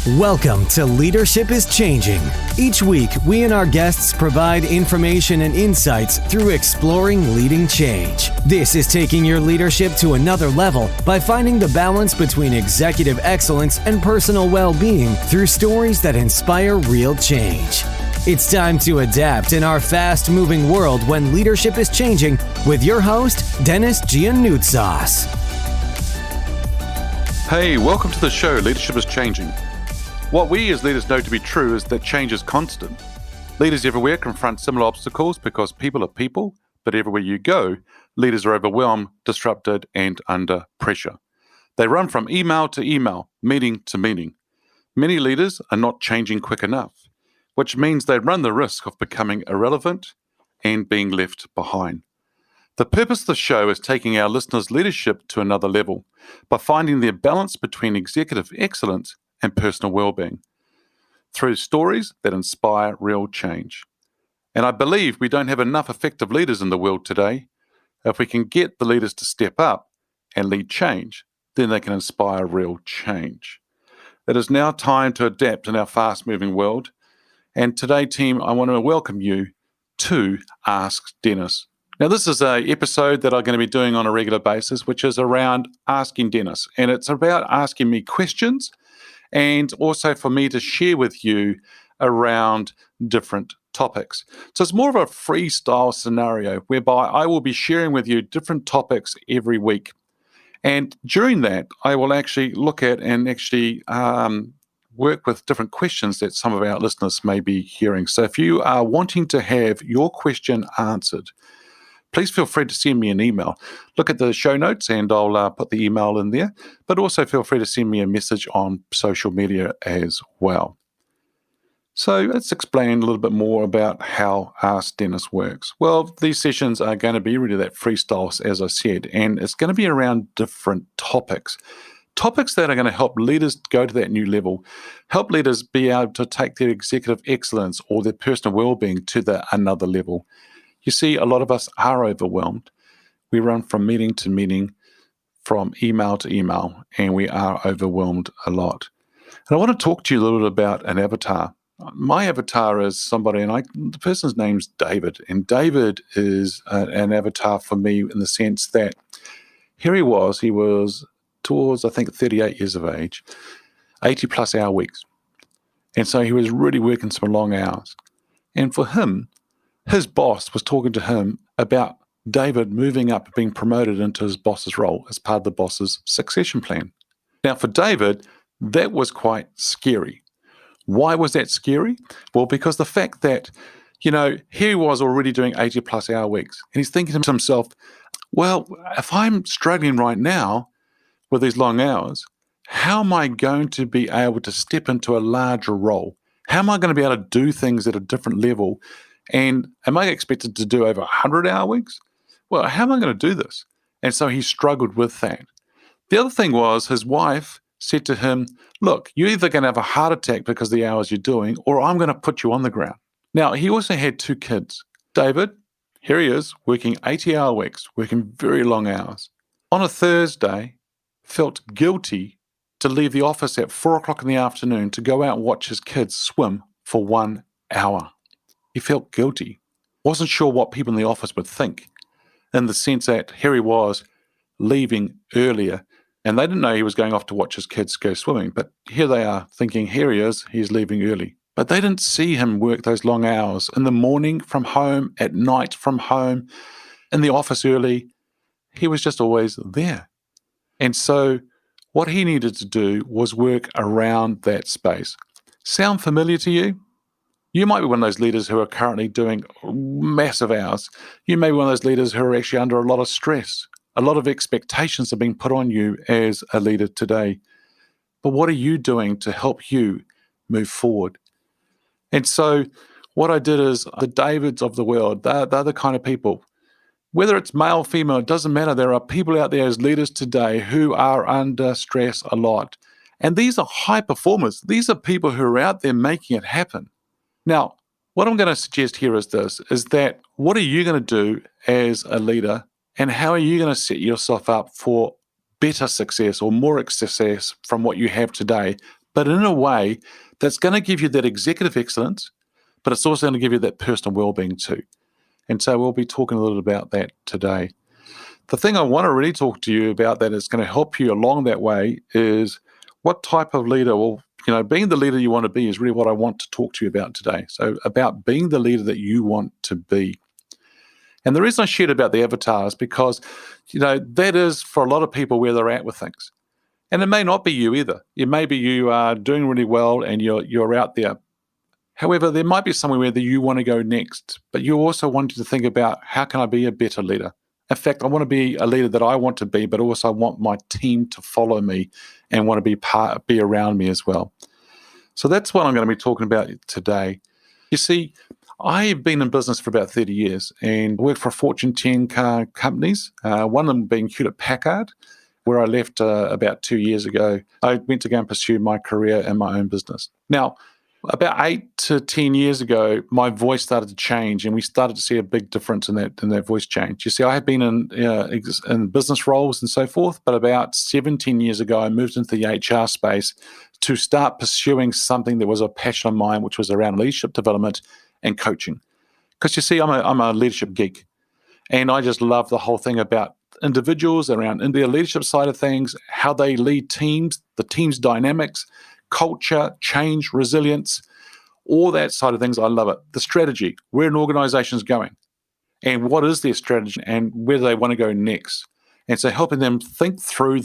Welcome to Leadership is Changing. Each week, we and our guests provide information and insights through exploring leading change. This is taking your leadership to another level by finding the balance between executive excellence and personal well-being through stories that inspire real change. It's time to adapt in our fast-moving world when leadership is changing with your host, Denis Gianoutsos. Hey, welcome to the show, Leadership is Changing. What we as leaders know to be true is that change is constant. Leaders everywhere confront similar obstacles because people are people, but everywhere you go, leaders are overwhelmed, disrupted, and under pressure. They run from email to email, meeting to meeting. Many leaders are not changing quick enough, which means they run the risk of becoming irrelevant and being left behind. The purpose of the show is taking our listeners' leadership to another level by finding their balance between executive excellence and personal well-being through stories that inspire real change. And I believe we don't have enough effective leaders in the world today. If we can get the leaders to step up and lead change, then they can inspire real change. It is now time to adapt in our fast-moving world. And today, team, I want to welcome you to Ask Denis. Now, this is an episode that I'm going to be doing on a regular basis, which is around Asking Denis. And it's about asking me questions and also for me to share with you around different topics. So it's more of a freestyle scenario whereby I will be sharing with you different topics every week. And during that, I will actually look at and actually work with different questions that some of our listeners may be hearing. So if you are wanting to have your question answered, please feel free to send me an email. Look at the show notes and I'll put the email in there, but also feel free to send me a message on social media as well. So let's explain a little bit more about how Ask Denis works. Well, these sessions are going to be really that freestyle, as I said, and it's going to be around different topics. Topics that are going to help leaders go to that new level, help leaders be able to take their executive excellence or their personal well-being to another level. You see, a lot of us are overwhelmed. We run from meeting to meeting, from email to email, and we are overwhelmed a lot. And I want to talk to you a little bit about an avatar. My avatar is somebody, and the person's name's David. And David is an avatar for me in the sense that here he was towards, I think, 38 years of age, 80-plus hour weeks. And so he was really working some long hours. And for him, his boss was talking to him about David moving up, being promoted into his boss's role as part of the boss's succession plan. Now, for David, that was quite scary. Why was that scary? Well, because the fact that, here he was already doing 80-plus hour weeks, and he's thinking to himself, well, if I'm struggling right now with these long hours, how am I going to be able to step into a larger role? How am I going to be able to do things at a different level? And am I expected to do over 100-hour weeks? Well, how am I going to do this? And so he struggled with that. The other thing was his wife said to him, look, you're either going to have a heart attack because of the hours you're doing, or I'm going to put you on the ground. Now, he also had 2 kids. David, here he is, working 80-hour weeks, working very long hours. On a Thursday, felt guilty to leave the office at 4 o'clock in the afternoon to go out and watch his kids swim for 1 hour. He felt guilty, wasn't sure what people in the office would think, in the sense that here he was leaving earlier, and they didn't know he was going off to watch his kids go swimming, but here they are thinking, here he is, he's leaving early. But they didn't see him work those long hours in the morning from home, at night from home, in the office early. He was just always there. And so what he needed to do was work around that space. Sound familiar to you? You might be one of those leaders who are currently doing massive hours. You may be one of those leaders who are actually under a lot of stress. A lot of expectations are being put on you as a leader today. But what are you doing to help you move forward? And so what I did is the Davids of the world, they're the kind of people, whether it's male, female, it doesn't matter. There are people out there as leaders today who are under stress a lot. And these are high performers. These are people who are out there making it happen. Now, what I'm going to suggest here is this, is that what are you going to do as a leader, and how are you going to set yourself up for better success or more success from what you have today, but in a way that's going to give you that executive excellence, but it's also going to give you that personal well-being too. And so we'll be talking a little about that today. The thing I want to really talk to you about that is going to help you along that way is what type of leader, well, being the leader you want to be is really what I want to talk to you about today. So about being the leader that you want to be. And the reason I shared about the avatar is because, that is for a lot of people where they're at with things. And it may not be you either. It may be you are doing really well and you're out there. However, there might be somewhere where you want to go next, but you also want to think about, how can I be a better leader? In fact, I want to be a leader that I want to be, but also I want my team to follow me and want to be around me as well. So that's what I'm going to be talking about today. You see, I've been in business for about 30 years and worked for Fortune 10 car companies, one of them being Hewlett Packard, where I left about 2 years ago. I went to go and pursue my career in my own business. Now, about 8 to 10 years ago, my voice started to change, and we started to see a big difference in that voice change. You see, I had been in business roles and so forth, but about 17 years ago, I moved into the HR space to start pursuing something that was a passion of mine, which was around leadership development and coaching. Because you see, I'm a leadership geek, and I just love the whole thing about individuals around in their leadership side of things, how they lead teams, the team's dynamics, culture, change, resilience, all that side of things. I love it. The strategy, where an organization is going and what is their strategy and where they want to go next. And so helping them think through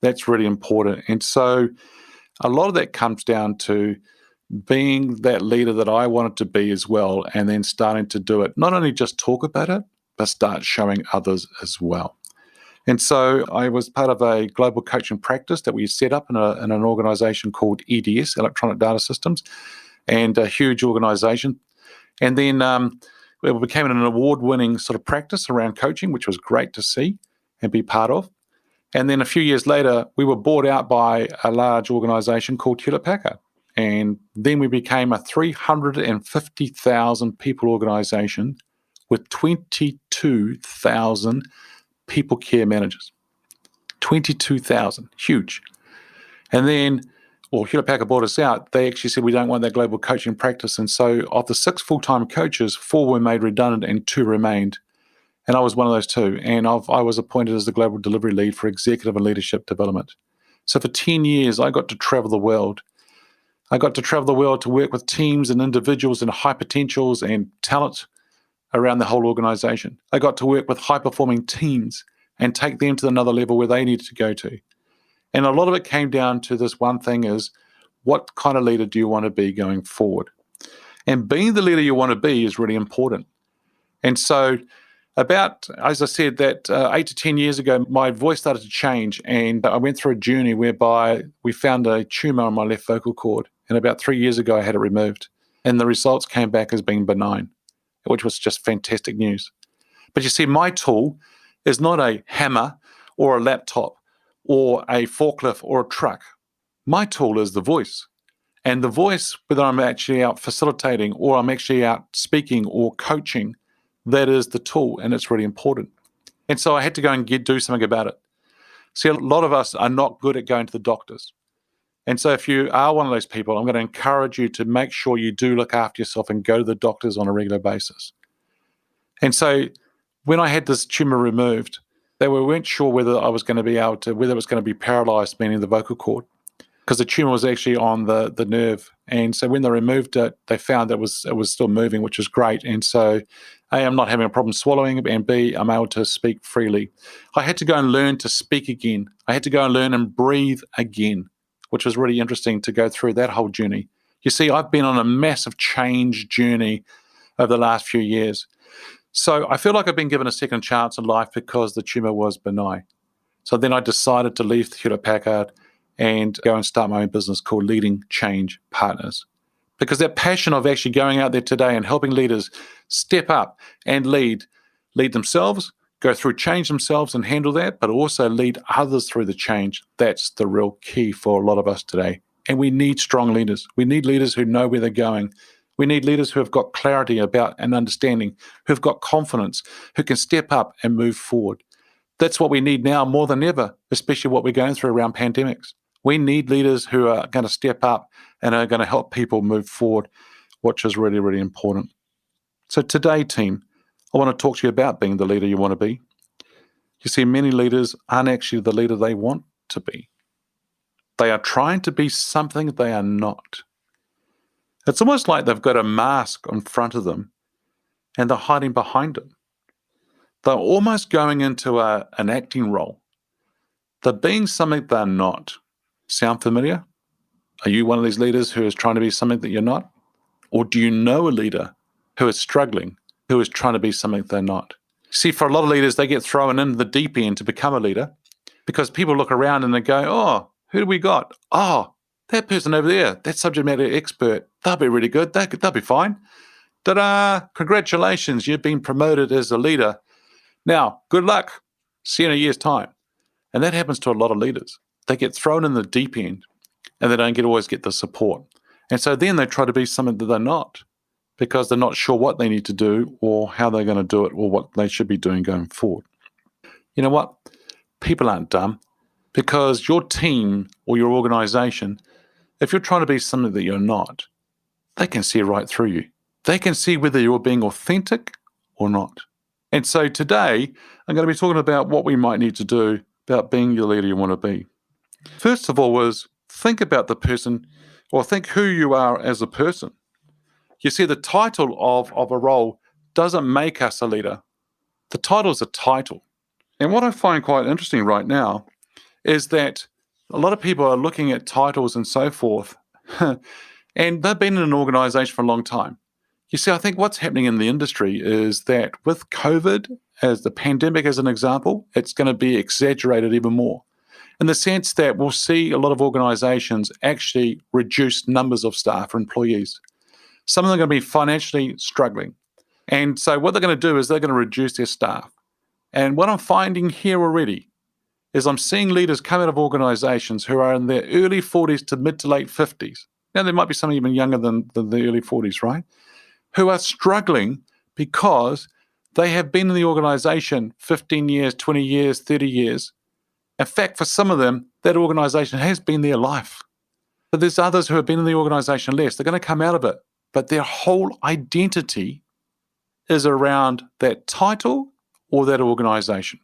that's really important. And so a lot of that comes down to being that leader that I wanted to be as well, and then starting to do it, not only just talk about it, but start showing others as well. And so I was part of a global coaching practice that we set up in an organization called EDS, Electronic Data Systems, and a huge organization. And then it became an award-winning sort of practice around coaching, which was great to see and be part of. And then a few years later, we were bought out by a large organization called Hewlett Packard. And then we became a 350,000 people organization with 22,000 people care managers. 22,000, huge. And then, Hewlett Packard bought us out. They actually said, we don't want that global coaching practice. And so of the 6 full-time coaches, 4 were made redundant and 2 remained. And I was one of those 2. And I was appointed as the global delivery lead for executive and leadership development. So for 10 years, I got to travel the world. I got to travel the world to work with teams and individuals and high potentials and talent around the whole organization. I got to work with high-performing teams and take them to another level where they needed to go to. And a lot of it came down to this one thing is, what kind of leader do you want to be going forward? And being the leader you want to be is really important. And so as I said, that 8 to 10 years ago, my voice started to change, and I went through a journey whereby we found a tumor on my left vocal cord. And about 3 years ago, I had it removed. And the results came back as being benign, which was just fantastic news. But you see, my tool is not a hammer or a laptop or a forklift or a truck. My tool is the voice. And the voice, whether I'm actually out facilitating or I'm actually out speaking or coaching, that is the tool, and it's really important. And so I had to go and do something about it. See, a lot of us are not good at going to the doctors. And so if you are one of those people, I'm going to encourage you to make sure you do look after yourself and go to the doctors on a regular basis. And so when I had this tumor removed, they weren't sure whether I was going to be able to, whether it was going to be paralyzed, meaning the vocal cord, because the tumor was actually on the nerve. And so when they removed it, they found that it was still moving, which was great. And so A, I'm not having a problem swallowing, and B, I'm able to speak freely. I had to go and learn to speak again. I had to go and learn and breathe again, which was really interesting to go through that whole journey. You see, I've been on a massive change journey over the last few years. So I feel like I've been given a second chance in life because the tumor was benign. So then I decided to leave Hewlett Packard and go and start my own business called Leading Change Partners. Because that passion of actually going out there today and helping leaders step up and lead themselves, go through change themselves and handle that, but also lead others through the change, that's the real key for a lot of us today. And we need strong leaders. We need leaders who know where they're going. We need leaders who have got clarity about and understanding, who've got confidence, who can step up and move forward. That's what we need now more than ever, especially what we're going through around pandemics. We need leaders who are going to step up and are going to help people move forward, which is really, really important. So today, team, I want to talk to you about being the leader you want to be. You see, many leaders aren't actually the leader they want to be. They are trying to be something they are not. It's almost like they've got a mask in front of them and they're hiding behind it. They're almost going into an acting role. They're being something they're not. Sound familiar? Are you one of these leaders who is trying to be something that you're not? Or do you know a leader who is struggling, who is trying to be something they're not? See, for a lot of leaders, they get thrown into the deep end to become a leader because people look around and they go, oh, who do we got? Oh, that person over there, that subject matter expert, they'll be really good. They'll be fine. Ta-da! Congratulations, you've been promoted as a leader. Now, good luck. See you in a year's time. And that happens to a lot of leaders. They get thrown in the deep end and they don't always get the support. And so then they try to be something that they're not because they're not sure what they need to do or how they're going to do it or what they should be doing going forward. You know what? People aren't dumb because your team or your organization, if you're trying to be something that you're not, they can see right through you. They can see whether you're being authentic or not. And so today, I'm going to be talking about what we might need to do about being the leader you want to be. First of all is think about the person or think who you are as a person. You see, the title of a role doesn't make us a leader. The title is a title. And what I find quite interesting right now is that a lot of people are looking at titles and so forth, and they've been in an organization for a long time. You see, I think what's happening in the industry is that with COVID, as the pandemic as an example, it's going to be exaggerated even more in the sense that we'll see a lot of organizations actually reduce numbers of staff or employees. Some of them are going to be financially struggling. And so what they're going to do is they're going to reduce their staff. And what I'm finding here already is I'm seeing leaders come out of organizations who are in their early 40s to mid to late 50s. Now, there might be some even younger than the early 40s, right? Who are struggling because they have been in the organization 15 years, 20 years, 30 years. In fact, for some of them, that organization has been their life. But there's others who have been in the organization less. They're going to come out of it. But their whole identity is around that title or that organization.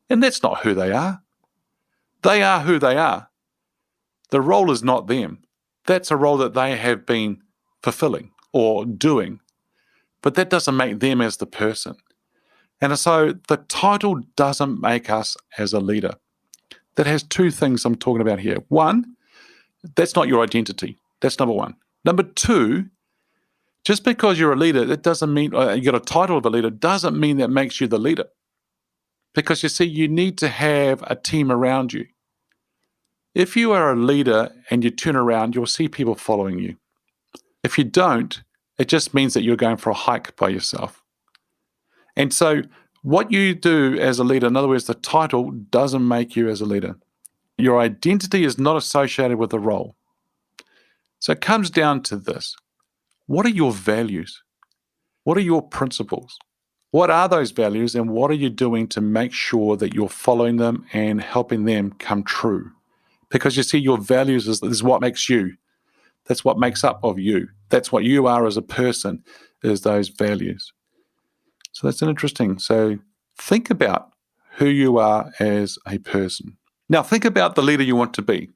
And that's not who they are. They are who they are. The role is not them. That's a role that they have been fulfilling or doing. But that doesn't make them as the person. And so the title doesn't make us as a leader. That has two things I'm talking about here. One, that's not your identity. That's number one. Number two, just because you're a leader, that doesn't mean you got a title of a leader, doesn't mean that makes you the leader. Because you see, you need to have a team around you. If you are a leader and you turn around, you'll see people following you. If you don't, it just means that you're going for a hike by yourself. And so what you do as a leader, in other words, the title doesn't make you as a leader. Your identity is not associated with the role. So it comes down to this. What are your values? What are your principles? What are those values and what are you doing to make sure that you're following them and helping them come true? Because you see, your values is what makes you. That's what makes up of you. That's what you are as a person, is those values. So that's interesting. So think about who you are as a person. Now think about the leader you want to be.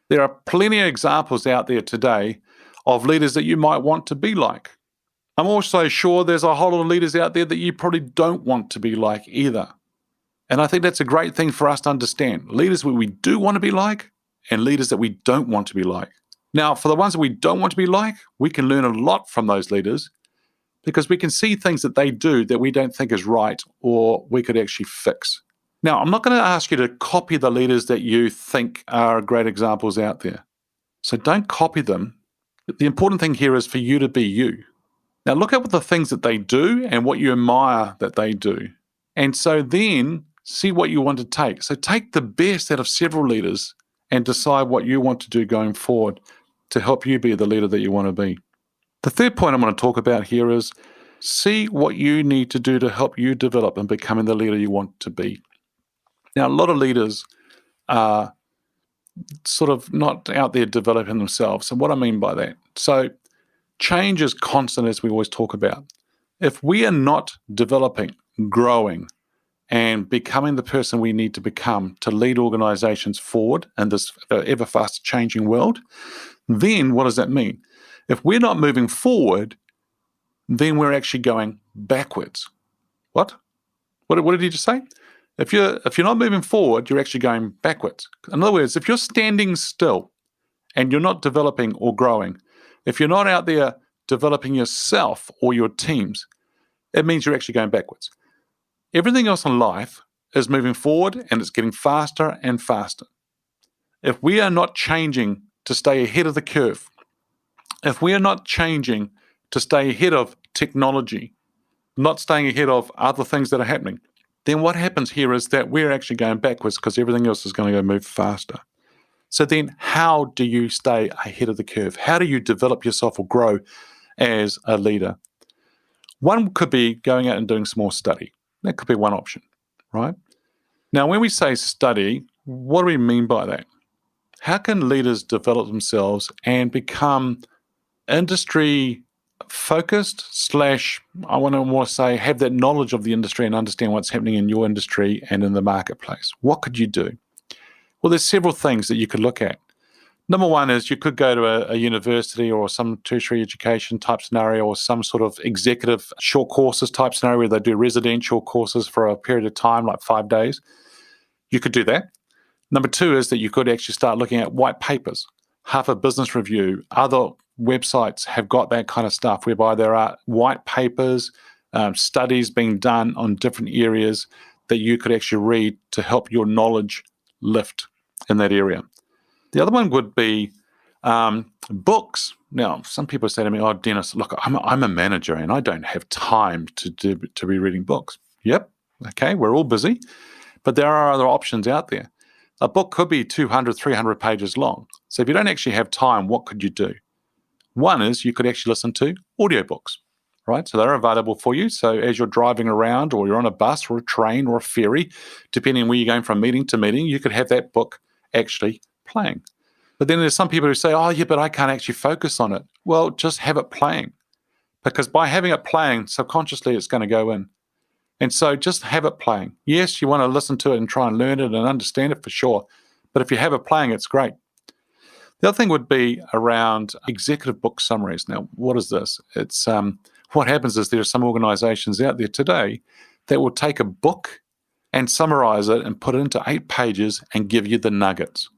There are plenty of examples out there today of leaders that you might want to be like. I'm also sure there's a whole lot of leaders out there that you probably don't want to be like either. And I think that's a great thing for us to understand. Leaders that we do want to be like and leaders that we don't want to be like. Now, for the ones that we don't want to be like, we can learn a lot from those leaders because we can see things that they do that we don't think is right or we could actually fix. Now, I'm not going to ask you to copy the leaders that you think are great examples out there. So don't copy them. The important thing here is for you to be you. Now, look at what the things that they do and what you admire that they do. And so then see what you want to take. So take the best out of several leaders and decide what you want to do going forward to help you be the leader that you want to be. The third point I'm going to talk about here is see what you need to do to help you develop and becoming the leader you want to be. Now, a lot of leaders are sort of not out there developing themselves. And what I mean by that, so change is constant, as we always talk about. If we are not developing, growing, and becoming the person we need to become to lead organizations forward in this ever faster changing world, then what does that mean? If we're not moving forward, then we're actually going backwards. What? What did he just say? If you're not moving forward, you're actually going backwards. In other words, if you're standing still and you're not developing or growing, if you're not out there developing yourself or your teams, it means you're actually going backwards. Everything else in life is moving forward and it's getting faster and faster. If we are not changing to stay ahead of the curve, if we are not changing to stay ahead of technology, not staying ahead of other things that are happening, then what happens here is that we're actually going backwards because everything else is going to go move faster. So then how do you stay ahead of the curve? How do you develop yourself or grow as a leader? One could be going out and doing some more study. That could be one option, right? Now, when we say study, what do we mean by that? How can leaders develop themselves and become industry focused / I want to more say have that knowledge of the industry and understand what's happening in your industry and in the marketplace? What could you do? Well, there's several things that you could look at. Number one is you could go to a university or some tertiary education type scenario or some sort of executive short courses type scenario where they do residential courses for a period of time, like 5 days. You could do that. Number two is that you could actually start looking at white papers. Harvard Business Review, other websites have got that kind of stuff whereby there are white papers, studies being done on different areas that you could actually read to help your knowledge lift in that area. The other one would be books. Now, some people say to me, "Oh, Dennis, look, I'm a manager and I don't have time to be reading books." Yep, okay, we're all busy, but there are other options out there. A book could be 200, 300 pages long. So if you don't actually have time, what could you do? One is you could actually listen to audiobooks, right? So they're available for you. So as you're driving around or you're on a bus or a train or a ferry, depending on where you're going from meeting to meeting, you could have that book actually playing. But then there's some people who say, "Oh, yeah, but I can't actually focus on it." Well, just have it playing, because by having it playing, subconsciously it's going to go in. And so just have it playing. Yes, you want to listen to it and try and learn it and understand it for sure. But if you have it playing, it's great. The other thing would be around executive book summaries. Now, what is this? It's what happens is there are some organizations out there today that will take a book and summarize it and put it into 8 pages and give you the nuggets.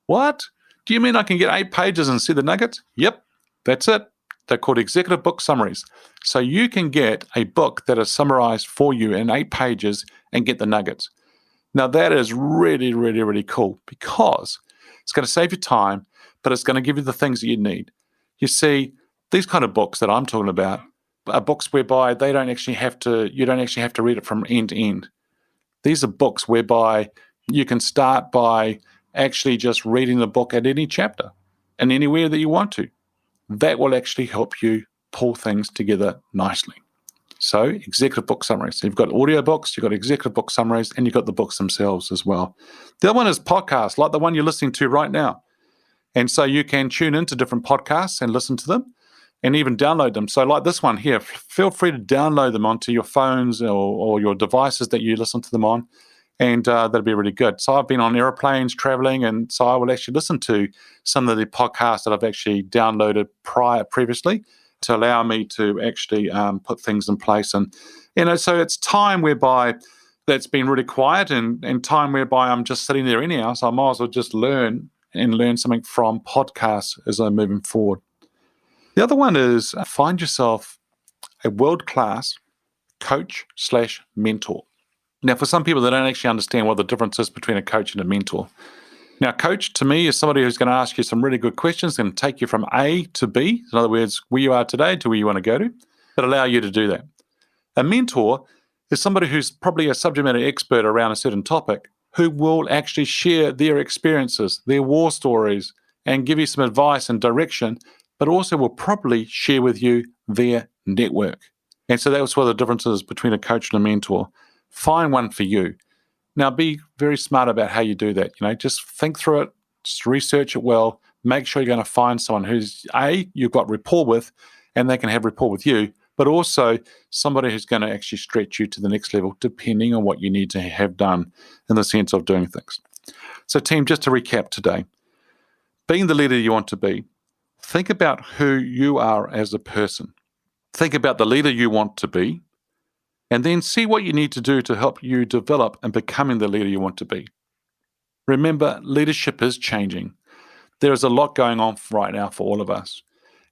What? Do you mean I can get 8 pages and see the nuggets? Yep, that's it. They're called executive book summaries. So you can get a book that is summarized for you in 8 pages and get the nuggets. Now that is really, really, really cool because it's going to save you time, but it's going to give you the things that you need. You see, these kind of books that I'm talking about are books whereby you don't actually have to read it from end to end. These are books whereby you can start by actually just reading the book at any chapter and anywhere that you want to. That will actually help you pull things together nicely. So executive book summaries. So you've got audiobooks, you've got executive book summaries, and you've got the books themselves as well. The other one is podcasts, like the one you're listening to right now. And so you can tune into different podcasts and listen to them and even download them. So like this one here, feel free to download them onto your phones or your devices that you listen to them on. And that'll be really good. So I've been on airplanes traveling, and so I will actually listen to some of the podcasts that I've actually downloaded previously to allow me to actually put things in place. And, so it's time whereby that's been really quiet and time whereby I'm just sitting there anyhow. So I might as well just learn something from podcasts as I'm moving forward. The other one is find yourself a world-class coach / mentor. Now, for some people, they don't actually understand what the difference is between a coach and a mentor. Now, a coach, to me, is somebody who's going to ask you some really good questions and take you from A to B, in other words, where you are today to where you want to go to, but allow you to do that. A mentor is somebody who's probably a subject matter expert around a certain topic who will actually share their experiences, their war stories, and give you some advice and direction, but also will probably share with you their network. And so that's what the difference is between a coach and a mentor. Find one for you. Now, be very smart about how you do that. Just think through it, Just research it well. Make sure you're going to find someone who's, you've got rapport with, and they can have rapport with you, but also somebody who's going to actually stretch you to the next level, depending on what you need to have done in the sense of doing things. So team, just to recap today, being the leader you want to be, think about who you are as a person. Think about the leader you want to be, and then see what you need to do to help you develop and becoming the leader you want to be. Remember, leadership is changing. There is a lot going on right now for all of us.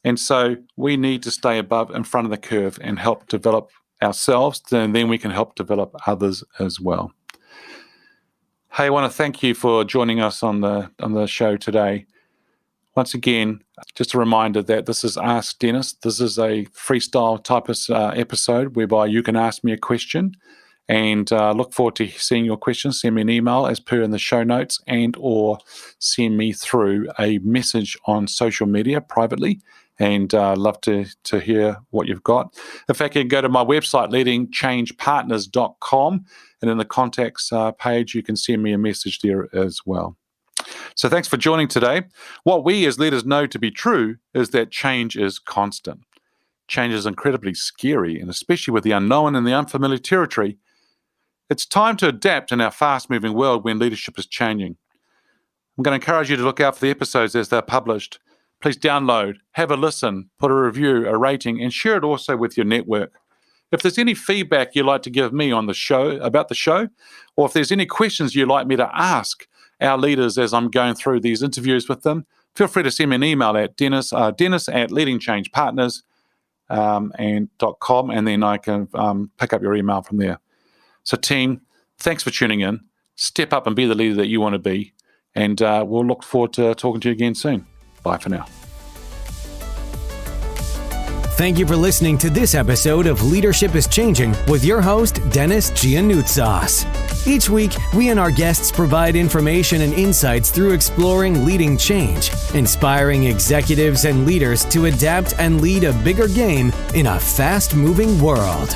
And so we need to stay above in front of the curve and help develop ourselves, and then we can help develop others as well. Hey, I want to thank you for joining us on the show today. Once again, just a reminder that this is Ask Denis. This is a freestyle type of episode whereby you can ask me a question, and look forward to seeing your questions. Send me an email as per in the show notes, and or send me through a message on social media privately, and love to hear what you've got. In fact, you can go to my website, leadingchangepartners.com, and in the contacts page, you can send me a message there as well. So thanks for joining today. What we as leaders know to be true is that change is constant. Change is incredibly scary, and especially with the unknown and the unfamiliar territory, it's time to adapt in our fast-moving world when leadership is changing. I'm going to encourage you to look out for the episodes as they're published. Please download, have a listen, put a review, a rating, and share it also with your network. If there's any feedback you'd like to give me on the show, about the show, or if there's any questions you'd like me to ask our leaders as I'm going through these interviews with them, feel free to send me an email at Denis at leadingchangepartners.com, and then I can pick up your email from there. So team, thanks for tuning in. Step up and be the leader that you want to be. And we'll look forward to talking to you again soon. Bye for now. Thank you for listening to this episode of Leadership is Changing with your host, Denis Gianoutsos. Each week, we and our guests provide information and insights through exploring leading change, inspiring executives and leaders to adapt and lead a bigger game in a fast-moving world.